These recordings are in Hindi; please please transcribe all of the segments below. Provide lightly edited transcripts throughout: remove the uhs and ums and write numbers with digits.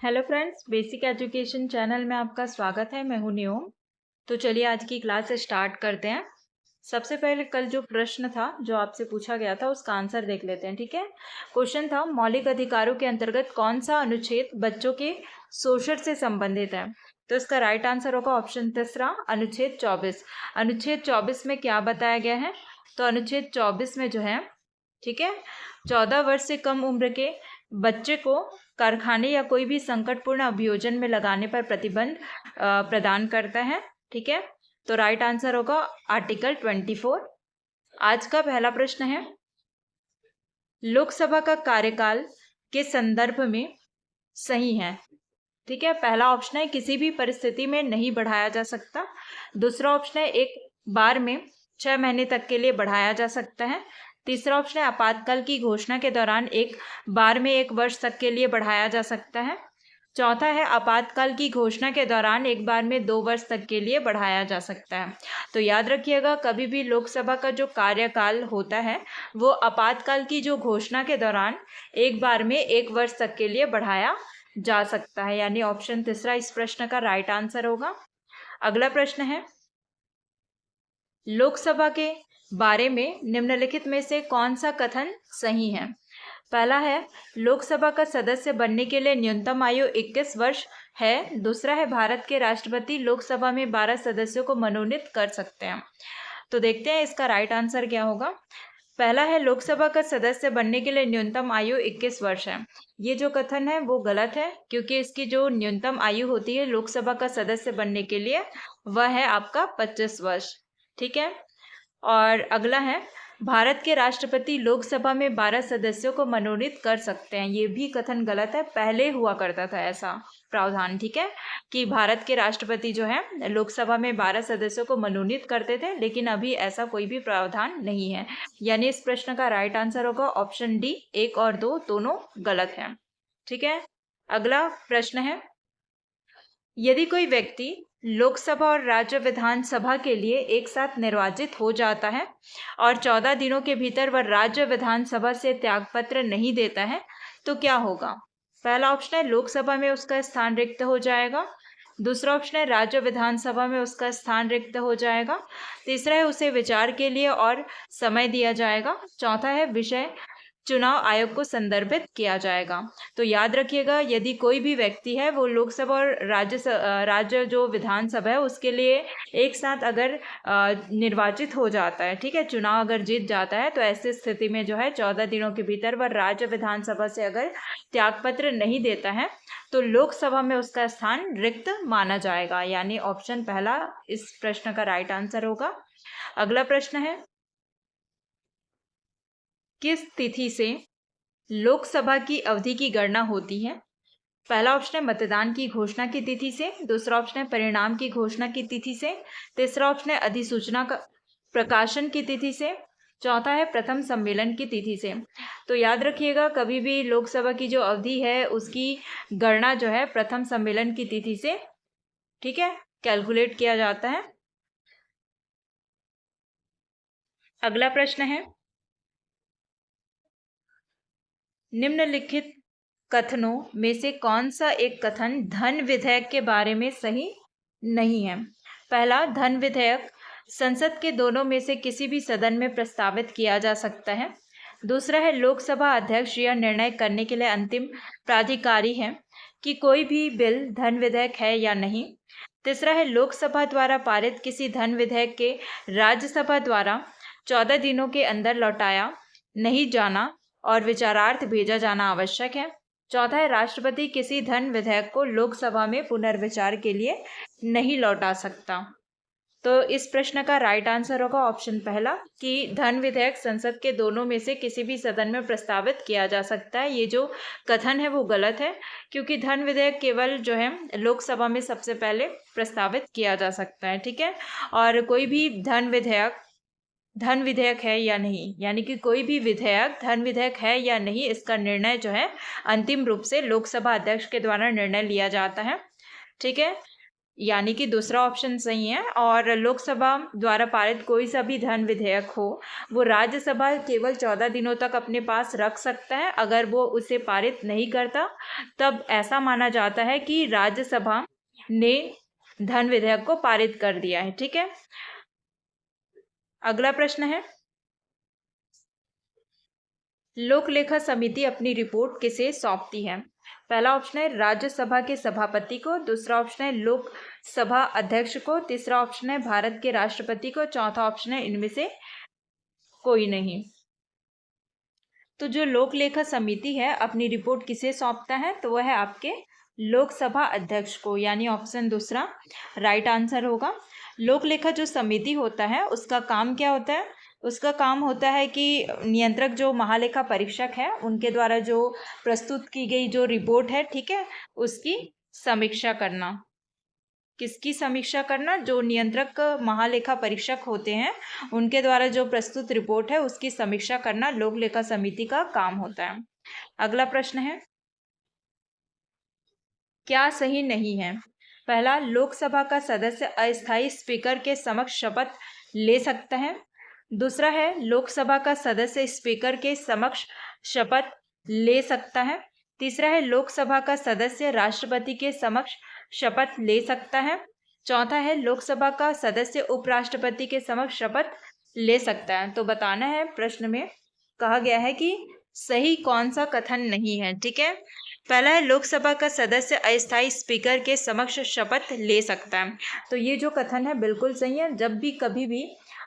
Hello friends, basic education channel में आपका स्वागत है। मैं हूं नियोम। तो चलिए आज की क्लास स्टार्ट करते हैं। सबसे पहले कल जो प्रश्न था जो आपसे पूछा गया था उसका आंसर देख लेते हैं। ठीक है, क्वेश्चन था मौलिक अधिकारों के अंतर्गत कौन सा अनुच्छेद बच्चों के शोषण से संबंधित है। तो इसका राइट आंसर होगा ऑप्शन तीसरा, अनुच्छेद 24। अनुच्छेद 24 में क्या बताया गया है? तो अनुच्छेद 24 में जो है, ठीक है, 14 वर्ष से कम उम्र के बच्चे को कारखाने या कोई भी संकटपूर्ण अभियोजन में लगाने पर प्रतिबंध प्रदान करता है। ठीक है, तो राइट आंसर होगा आर्टिकल 24। आज का पहला प्रश्न है, लोकसभा का कार्यकाल के संदर्भ में सही है। ठीक है, पहला ऑप्शन है किसी भी परिस्थिति में नहीं बढ़ाया जा सकता। दूसरा ऑप्शन है एक बार में 6 महीने तक के लिए बढ़ाया जा सकता है। तीसरा ऑप्शन है आपातकाल की घोषणा के दौरान एक बार में 1 वर्ष तक के लिए बढ़ाया जा सकता है। चौथा है आपातकाल की घोषणा के दौरान एक बार में 2 वर्ष तक के लिए बढ़ाया जा सकता है। तो याद रखिएगा, कभी भी लोकसभा का जो कार्यकाल होता है वो आपातकाल की जो घोषणा के दौरान एक बार में 1 वर्ष तक के लिए बढ़ाया जा सकता है, यानी ऑप्शन तीसरा इस प्रश्न का राइट आंसर होगा। अगला प्रश्न है, लोकसभा के बारे में निम्नलिखित में से कौन सा कथन सही है? पहला है लोकसभा का सदस्य बनने के लिए न्यूनतम आयु 21 वर्ष है। दूसरा है भारत के राष्ट्रपति लोकसभा में 12 सदस्यों को मनोनीत कर सकते हैं। तो देखते हैं इसका राइट आंसर क्या होगा। पहला है लोकसभा का सदस्य बनने के लिए न्यूनतम आयु 21 वर्ष है। ये जो कथन है वो गलत है, क्योंकि इसकी जो न्यूनतम आयु होती है लोकसभा का सदस्य बनने के लिए वह है आपका 25 वर्ष। ठीक है, और अगला है भारत के राष्ट्रपति लोकसभा में 12 सदस्यों को मनोनीत कर सकते हैं। ये भी कथन गलत है, पहले हुआ करता था ऐसा प्रावधान। ठीक है, कि भारत के राष्ट्रपति जो है लोकसभा में 12 सदस्यों को मनोनीत करते थे, लेकिन अभी ऐसा कोई भी प्रावधान नहीं है। यानी इस प्रश्न का राइट आंसर होगा ऑप्शन डी, 1 और 2 दोनों गलत हैं। ठीक है, अगला प्रश्न है, यदि कोई व्यक्ति लोकसभा और राज्य विधानसभा के लिए एक साथ निर्वाचित हो जाता है और 14 दिनों के भीतर वह राज्य विधानसभा से त्यागपत्र नहीं देता है तो क्या होगा? पहला ऑप्शन है लोकसभा में उसका स्थान रिक्त हो जाएगा। दूसरा ऑप्शन है राज्य विधानसभा में उसका स्थान रिक्त हो जाएगा। तीसरा है उसे विचार के लिए और समय दिया जाएगा। चौथा है विषय चुनाव आयोग को संदर्भित किया जाएगा। तो याद रखिएगा, यदि कोई भी व्यक्ति है वो लोकसभा और राज्य जो विधानसभा है उसके लिए एक साथ अगर निर्वाचित हो जाता है, ठीक है, चुनाव अगर जीत जाता है, तो ऐसी स्थिति में जो है 14 दिनों के भीतर वह राज्य विधानसभा से अगर त्यागपत्र नहीं देता है तो लोकसभा में उसका स्थान रिक्त माना जाएगा। यानी ऑप्शन पहला इस प्रश्न का राइट आंसर होगा। अगला प्रश्न है, किस तिथि से लोकसभा की अवधि की गणना होती है? पहला ऑप्शन है मतदान की घोषणा की तिथि से। दूसरा ऑप्शन है परिणाम की घोषणा की तिथि से। तीसरा ऑप्शन है अधिसूचना का प्रकाशन की तिथि से। चौथा है प्रथम सम्मेलन की तिथि से। तो याद रखिएगा, कभी भी लोकसभा की जो अवधि है उसकी गणना जो है प्रथम सम्मेलन की तिथि से, ठीक है, कैलकुलेट किया जाता है। अगला प्रश्न है, निम्नलिखित कथनों में से कौन सा एक कथन धन विधेयक के बारे में सही नहीं है? पहला, धन विधेयक संसद के दोनों में से किसी भी सदन में प्रस्तावित किया जा सकता है। दूसरा है लोकसभा अध्यक्ष यह निर्णय करने के लिए अंतिम प्राधिकारी है कि कोई भी बिल धन विधेयक है या नहीं। तीसरा है लोकसभा द्वारा पारित किसी धन विधेयक के राज्यसभा द्वारा 14 दिनों के अंदर लौटाया नहीं जाना और विचारार्थ भेजा जाना आवश्यक है। चौथा है राष्ट्रपति किसी धन विधेयक को लोकसभा में पुनर्विचार के लिए नहीं लौटा सकता। तो इस प्रश्न का राइट आंसर होगा ऑप्शन पहला, कि धन विधेयक संसद के दोनों में से किसी भी सदन में प्रस्तावित किया जा सकता है। ये जो कथन है वो गलत है, क्योंकि धन विधेयक केवल जो है लोकसभा में सबसे पहले प्रस्तावित किया जा सकता है। ठीक है, और कोई भी धन विधेयक है या नहीं, यानी कि कोई भी विधेयक धन विधेयक है या नहीं, इसका निर्णय जो है अंतिम रूप से लोकसभा अध्यक्ष के द्वारा निर्णय लिया जाता है। ठीक है, यानी कि दूसरा ऑप्शन सही है। और लोकसभा द्वारा पारित कोई सा भी धन विधेयक हो वो राज्यसभा केवल 14 दिनों तक अपने पास रख सकता है। अगर वो उसे पारित नहीं करता तब ऐसा माना जाता है कि राज्यसभा ने धन विधेयक को पारित कर दिया है। ठीक है, अगला प्रश्न है, लोक लेखा समिति अपनी रिपोर्ट किसे सौंपती है? पहला ऑप्शन है राज्यसभा के सभापति को, दूसरा ऑप्शन है लोकसभा अध्यक्ष को, तीसरा ऑप्शन है भारत के राष्ट्रपति को, चौथा ऑप्शन है इनमें से कोई नहीं। तो जो लोक लेखा समिति है अपनी रिपोर्ट किसे सौंपता है? तो वह है आपके लोकसभा अध्यक्ष को, यानी ऑप्शन दूसरा राइट आंसर होगा। लोक लेखा जो समिति होता है उसका काम क्या होता है? उसका काम होता है कि नियंत्रक जो महालेखा परीक्षक है उनके द्वारा जो प्रस्तुत की गई जो रिपोर्ट है, ठीक है, उसकी समीक्षा करना। किसकी समीक्षा करना? जो नियंत्रक महालेखा परीक्षक होते हैं उनके द्वारा जो प्रस्तुत रिपोर्ट है उसकी समीक्षा करना लोक लेखा समिति का काम होता है। अगला प्रश्न है, क्या सही नहीं है? पहला, लोकसभा का सदस्य अस्थायी स्पीकर के समक्ष शपथ ले सकता है। दूसरा है, लोकसभा का सदस्य स्पीकर के समक्ष शपथ ले सकता है। तीसरा है, लोकसभा का सदस्य राष्ट्रपति के समक्ष शपथ ले सकता है। चौथा है, लोकसभा का सदस्य उपराष्ट्रपति के समक्ष शपथ ले सकता है। तो बताना है, प्रश्न में कहा गया है कि सही कौन सा कथन नहीं है। ठीक है, पहला है लोकसभा का सदस्य अस्थायी स्पीकर के समक्ष शपथ ले सकता है। तो ये जो कथन है बिल्कुल सही है। जब भी कभी भी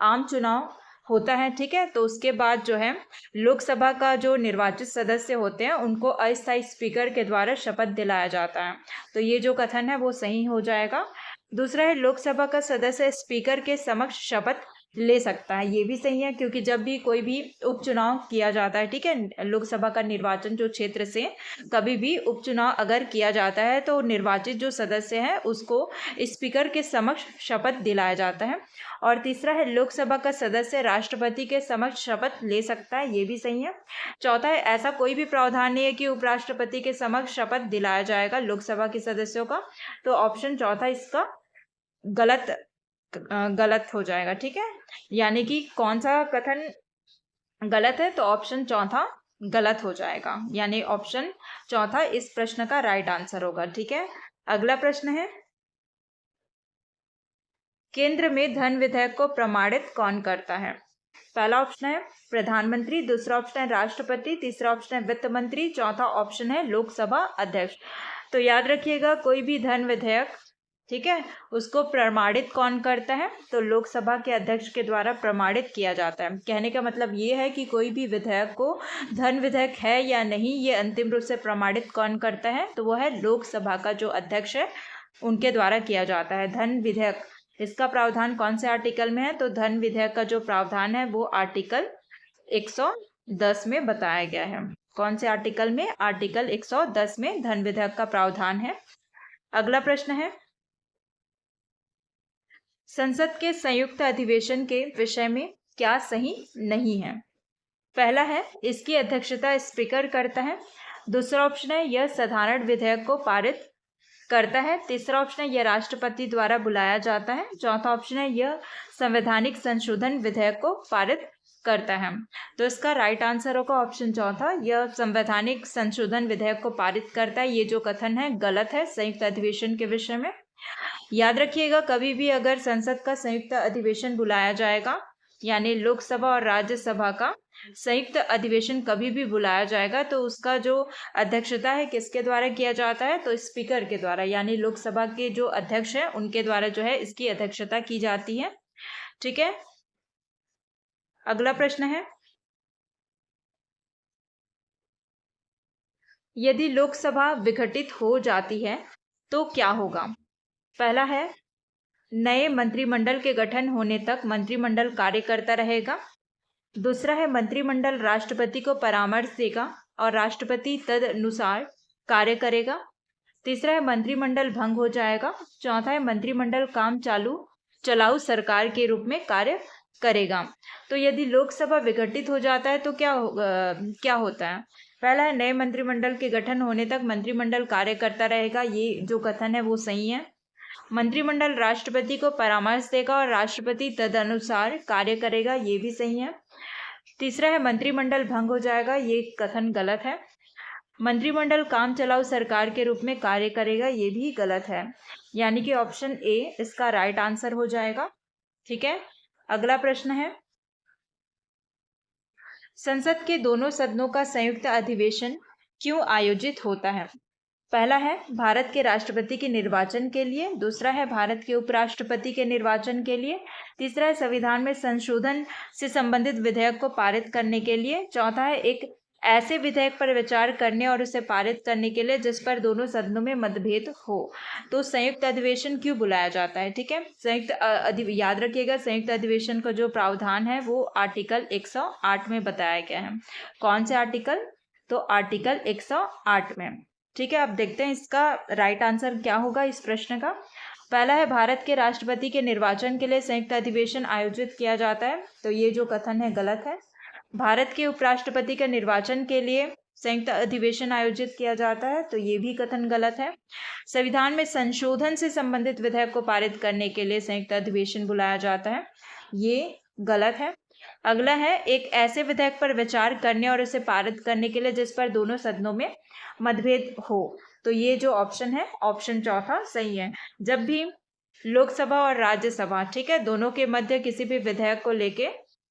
आम चुनाव होता है, ठीक है, तो उसके बाद जो है लोकसभा का जो निर्वाचित सदस्य होते हैं उनको अस्थायी स्पीकर के द्वारा शपथ दिलाया जाता है। तो ये जो कथन है वो सही हो जाएगा। दूसरा है, लोकसभा का सदस्य स्पीकर के समक्ष शपथ ले सकता है। ये भी सही है, क्योंकि जब भी कोई भी उपचुनाव किया जाता है, ठीक है, लोकसभा का निर्वाचन जो क्षेत्र से कभी भी उपचुनाव अगर किया जाता है तो निर्वाचित जो सदस्य है उसको स्पीकर के समक्ष शपथ दिलाया जाता है। और तीसरा है, लोकसभा का सदस्य राष्ट्रपति के समक्ष शपथ ले सकता है। ये भी सही है। चौथा है, ऐसा कोई भी प्रावधान नहीं है कि उपराष्ट्रपति के समक्ष शपथ दिलाया जाएगा लोकसभा के सदस्यों का। तो ऑप्शन चौथा इसका गलत हो जाएगा। ठीक है, यानी कि कौन सा कथन गलत है? तो ऑप्शन चौथा गलत हो जाएगा, यानी ऑप्शन चौथा इस प्रश्न का राइट आंसर होगा। ठीक है, अगला प्रश्न है, केंद्र में धन विधेयक को प्रमाणित कौन करता है? पहला ऑप्शन है प्रधानमंत्री, दूसरा ऑप्शन है राष्ट्रपति, तीसरा ऑप्शन है वित्त मंत्री, चौथा ऑप्शन है लोकसभा अध्यक्ष। तो याद रखिएगा, कोई भी धन विधेयक, ठीक है, उसको प्रमाणित कौन करता है? तो लोकसभा के अध्यक्ष के द्वारा प्रमाणित किया जाता है। कहने का मतलब ये है कि कोई भी विधेयक को धन विधेयक है या नहीं ये अंतिम रूप से प्रमाणित कौन करता है? तो वह है लोकसभा का जो अध्यक्ष है उनके द्वारा किया जाता है। धन विधेयक, इसका प्रावधान कौन से आर्टिकल में है? तो धन विधेयक का जो प्रावधान है वो आर्टिकल 110 में बताया गया है। कौन से आर्टिकल में? आर्टिकल 110 में धन विधेयक का प्रावधान है। अगला प्रश्न है, संसद के संयुक्त अधिवेशन के विषय में क्या सही नहीं है? पहला है, इसकी अध्यक्षता स्पीकर करता है। दूसरा ऑप्शन है, यह साधारण विधेयक को पारित करता है। तीसरा ऑप्शन है, यह राष्ट्रपति द्वारा बुलाया जाता है। चौथा ऑप्शन है, यह संवैधानिक संशोधन विधेयक को पारित करता है। तो इसका राइट आंसर होगा ऑप्शन चौथा, यह संवैधानिक संशोधन विधेयक को पारित करता है। ये जो कथन है गलत है संयुक्त अधिवेशन के विषय में। याद रखिएगा, कभी भी अगर संसद का संयुक्त अधिवेशन बुलाया जाएगा, यानी लोकसभा और राज्यसभा का संयुक्त अधिवेशन कभी भी बुलाया जाएगा, तो उसका जो अध्यक्षता है किसके द्वारा किया जाता है? तो स्पीकर के द्वारा, यानी लोकसभा के जो अध्यक्ष हैं उनके द्वारा जो है इसकी अध्यक्षता की जाती है। ठीक है, अगला प्रश्न है, यदि लोकसभा विघटित हो जाती है तो क्या होगा? पहला है, नए मंत्रिमंडल के गठन होने तक मंत्रिमंडल कार्य करता रहेगा। दूसरा है, मंत्रिमंडल राष्ट्रपति को परामर्श देगा और राष्ट्रपति तदनुसार कार्य करेगा। तीसरा है, मंत्रिमंडल भंग हो जाएगा। चौथा है, मंत्रिमंडल काम चलाऊ सरकार के रूप में कार्य करेगा। तो यदि लोकसभा विघटित हो जाता है तो क्या होता है? पहला है, नए मंत्रिमंडल के गठन होने तक मंत्रिमंडल कार्य करता रहेगा। ये जो कथन है वो सही है। मंत्रिमंडल राष्ट्रपति को परामर्श देगा और राष्ट्रपति तदनुसार कार्य करेगा, ये भी सही है। तीसरा है मंत्रिमंडल भंग हो जाएगा, ये कथन गलत है। मंत्रिमंडल काम चलाऊ सरकार के रूप में कार्य करेगा, ये भी गलत है। यानी कि ऑप्शन ए इसका राइट आंसर हो जाएगा। ठीक है, अगला प्रश्न है, संसद के दोनों सदनों का संयुक्त अधिवेशन क्यों आयोजित होता है? पहला है भारत के राष्ट्रपति के निर्वाचन के लिए, दूसरा है भारत के उपराष्ट्रपति के निर्वाचन के लिए, तीसरा है संविधान में संशोधन से संबंधित विधेयक को पारित करने के लिए, चौथा है एक ऐसे विधेयक पर विचार करने और उसे पारित करने के लिए जिस पर दोनों सदनों में मतभेद हो। तो संयुक्त अधिवेशन क्यों बुलाया जाता है? ठीक है, याद रखिएगा, संयुक्त अधिवेशन का जो प्रावधान है वो आर्टिकल 108 में बताया गया है। कौन से आर्टिकल? तो आर्टिकल 108 में। ठीक है, अब देखते हैं इसका राइट आंसर क्या होगा इस प्रश्न का। पहला है भारत के राष्ट्रपति के निर्वाचन के लिए संयुक्त अधिवेशन आयोजित किया जाता है, तो ये जो कथन है गलत है। भारत के उपराष्ट्रपति के निर्वाचन के लिए संयुक्त अधिवेशन आयोजित किया जाता है, तो ये भी कथन गलत है। संविधान में संशोधन से संबंधित विधेयक को पारित करने के लिए संयुक्त अधिवेशन बुलाया जाता है, ये गलत है। अगला है एक ऐसे विधेयक पर विचार करने और उसे पारित करने के लिए जिस पर दोनों सदनों में मतभेद हो, तो ये जो ऑप्शन है ऑप्शन चौथा सही है। जब भी लोकसभा और राज्यसभा, ठीक है, दोनों के मध्य किसी भी विधेयक को लेके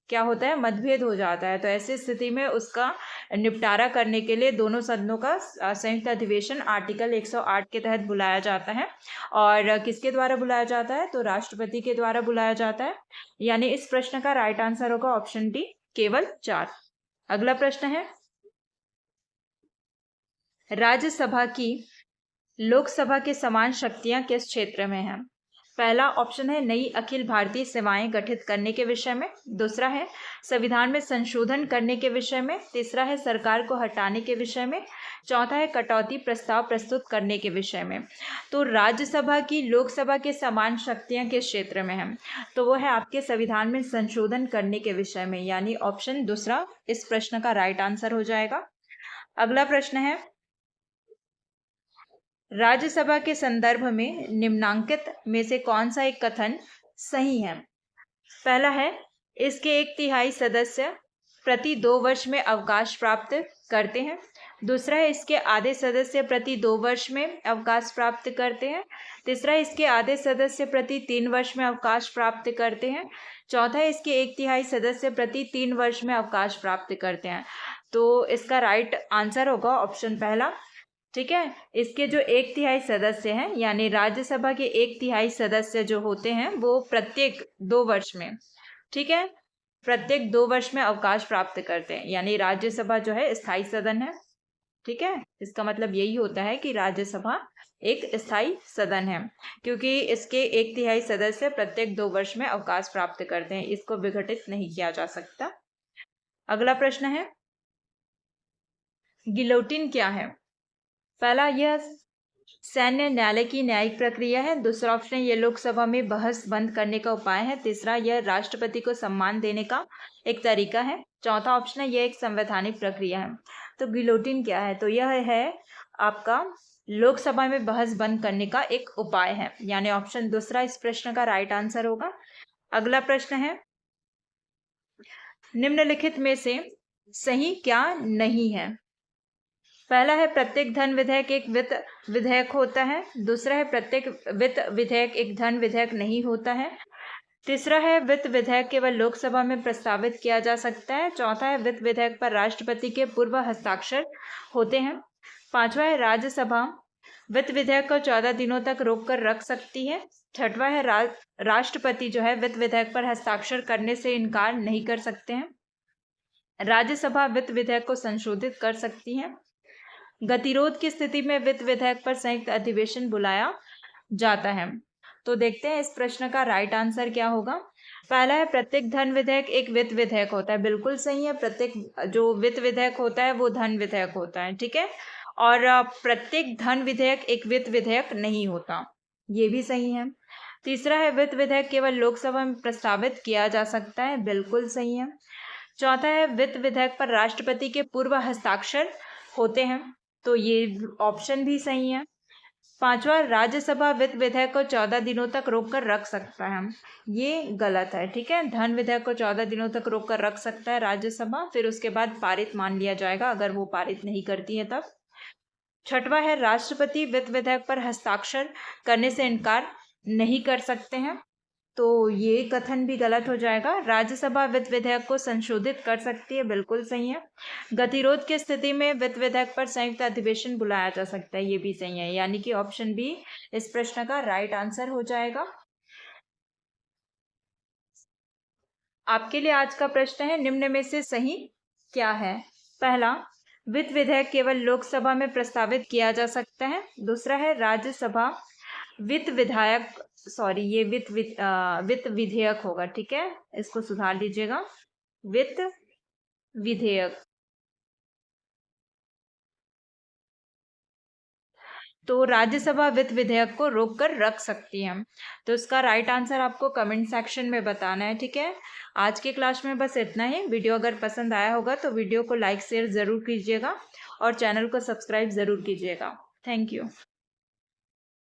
क्या होता है, मतभेद हो जाता है, तो ऐसी स्थिति में उसका निपटारा करने के लिए दोनों सदनों का संयुक्त अधिवेशन आर्टिकल 108 के तहत बुलाया जाता है। और किसके द्वारा बुलाया जाता है? तो राष्ट्रपति के द्वारा बुलाया जाता है। यानी इस प्रश्न का राइट आंसर होगा ऑप्शन डी, केवल 4। अगला प्रश्न है, राज्यसभा की लोकसभा के समान शक्तियां किस क्षेत्र में हैं? पहला ऑप्शन है नई अखिल भारतीय सेवाएं गठित करने के विषय में, दूसरा है संविधान में संशोधन करने के विषय में, तीसरा है सरकार को हटाने के विषय में, चौथा है कटौती प्रस्ताव प्रस्तुत करने के विषय में। तो राज्यसभा की लोकसभा के समान शक्तियां किस क्षेत्र में हैं? तो वो है आपके संविधान में संशोधन करने के विषय में, यानी ऑप्शन दूसरा इस प्रश्न का राइट आंसर हो जाएगा। अगला प्रश्न है, राज्यसभा के संदर्भ में निम्नांकित में से कौन सा एक कथन सही है? पहला है इसके 1/3 सदस्य प्रति 2 वर्ष में अवकाश प्राप्त करते हैं, दूसरा है इसके आधे सदस्य प्रति 2 वर्ष में अवकाश प्राप्त करते हैं, तीसरा है इसके आधे सदस्य प्रति 3 वर्ष में अवकाश प्राप्त करते हैं, चौथा है इसके 1/3 सदस्य प्रति 3 वर्ष में अवकाश प्राप्त करते हैं। तो इसका राइट आंसर होगा ऑप्शन पहला। ठीक है, इसके जो 1/3 सदस्य हैं, यानी राज्यसभा के 1/3 सदस्य जो होते हैं वो प्रत्येक 2 वर्ष में, ठीक है, प्रत्येक 2 वर्ष में अवकाश प्राप्त करते हैं, यानी राज्यसभा जो है स्थायी सदन है। ठीक है, इसका मतलब यही होता है कि राज्यसभा एक स्थायी सदन है, क्योंकि इसके 1/3 सदस्य प्रत्येक 2 वर्ष में अवकाश प्राप्त करते हैं, इसको विघटित नहीं किया जा सकता। अगला प्रश्न है, गिलोटिन क्या है? पहला, यह सैन्य न्यायालय की न्यायिक प्रक्रिया है, दूसरा ऑप्शन ये लोकसभा में बहस बंद करने का उपाय है, तीसरा यह राष्ट्रपति को सम्मान देने का एक तरीका है, चौथा ऑप्शन है यह एक संवैधानिक प्रक्रिया है। तो गिलोटिन क्या है? तो यह है आपका लोकसभा में बहस बंद करने का एक उपाय है, यानी ऑप्शन दूसरा इस प्रश्न का राइट आंसर होगा। अगला प्रश्न है, निम्नलिखित में से सही क्या नहीं है? पहला है प्रत्येक धन विधेयक एक वित्त विधेयक होता है, दूसरा है प्रत्येक वित्त विधेयक एक धन विधेयक नहीं होता है, तीसरा है वित्त विधेयक केवल लोकसभा में प्रस्तावित किया जा सकता है, चौथा है वित्त विधेयक पर राष्ट्रपति के पूर्व हस्ताक्षर होते हैं, पांचवा है राज्यसभा वित्त विधेयक को 14 दिनों तक रोक कर रख सकती है, छठवा है राष्ट्रपति जो है वित्त विधेयक पर हस्ताक्षर करने से इनकार नहीं कर सकते हैं, राज्यसभा वित्त विधेयक को संशोधित कर सकती है, गतिरोध की स्थिति में वित्त विधेयक पर संयुक्त अधिवेशन बुलाया जाता है। तो देखते हैं इस प्रश्न का राइट आंसर क्या होगा। पहला है प्रत्येक धन विधेयक एक वित्त विधेयक होता है, बिल्कुल सही है, प्रत्येक जो वित्त विधेयक होता है वो धन विधेयक होता है, ठीक है, और प्रत्येक धन विधेयक एक वित्त विधेयक नहीं होता, ये भी सही है। तीसरा है वित्त विधेयक केवल लोकसभा में प्रस्तावित किया जा सकता है, बिल्कुल सही है। चौथा है वित्त विधेयक पर राष्ट्रपति के पूर्व हस्ताक्षर होते हैं, तो ये ऑप्शन भी सही है। पांचवा, राज्यसभा वित्त विधेयक को 14 दिनों तक रोक कर रख सकता है। ये गलत है, ठीक है। धन विधेयक को 14 दिनों तक रोक कर रख सकता है राज्यसभा, फिर उसके बाद पारित मान लिया जाएगा अगर वो पारित नहीं करती है तब। छठवा है, राष्ट्रपति वित्त विधेयक पर हस्ताक्षर करने से इनकार नहीं कर सकते हैं, तो ये कथन भी गलत हो जाएगा। राज्यसभा वित्त विधेयक को संशोधित कर सकती है, बिल्कुल सही है। गतिरोध की स्थिति में वित्त विधेयक पर संयुक्त अधिवेशन बुलाया जा सकता है, ये भी सही है, यानी कि ऑप्शन बी इस प्रश्न का राइट आंसर हो जाएगा। आपके लिए आज का प्रश्न है, निम्न में से सही क्या है? पहला, वित्त विधेयक केवल लोकसभा में प्रस्तावित किया जा सकता है। दूसरा है, राज्यसभा वित्त विधायक सॉरी ये वित्त विधेयक होगा, ठीक है, इसको सुधार लीजिएगा, वित्त विधेयक। तो राज्यसभा वित्त विधेयक को रोक कर रख सकती है। तो इसका राइट आंसर आपको कमेंट सेक्शन में बताना है, ठीक है। आज के क्लास में बस इतना ही। वीडियो अगर पसंद आया होगा तो वीडियो को लाइक शेयर ज़रूर कीजिएगा और चैनल को सब्सक्राइब ज़रूर कीजिएगा। Thank you.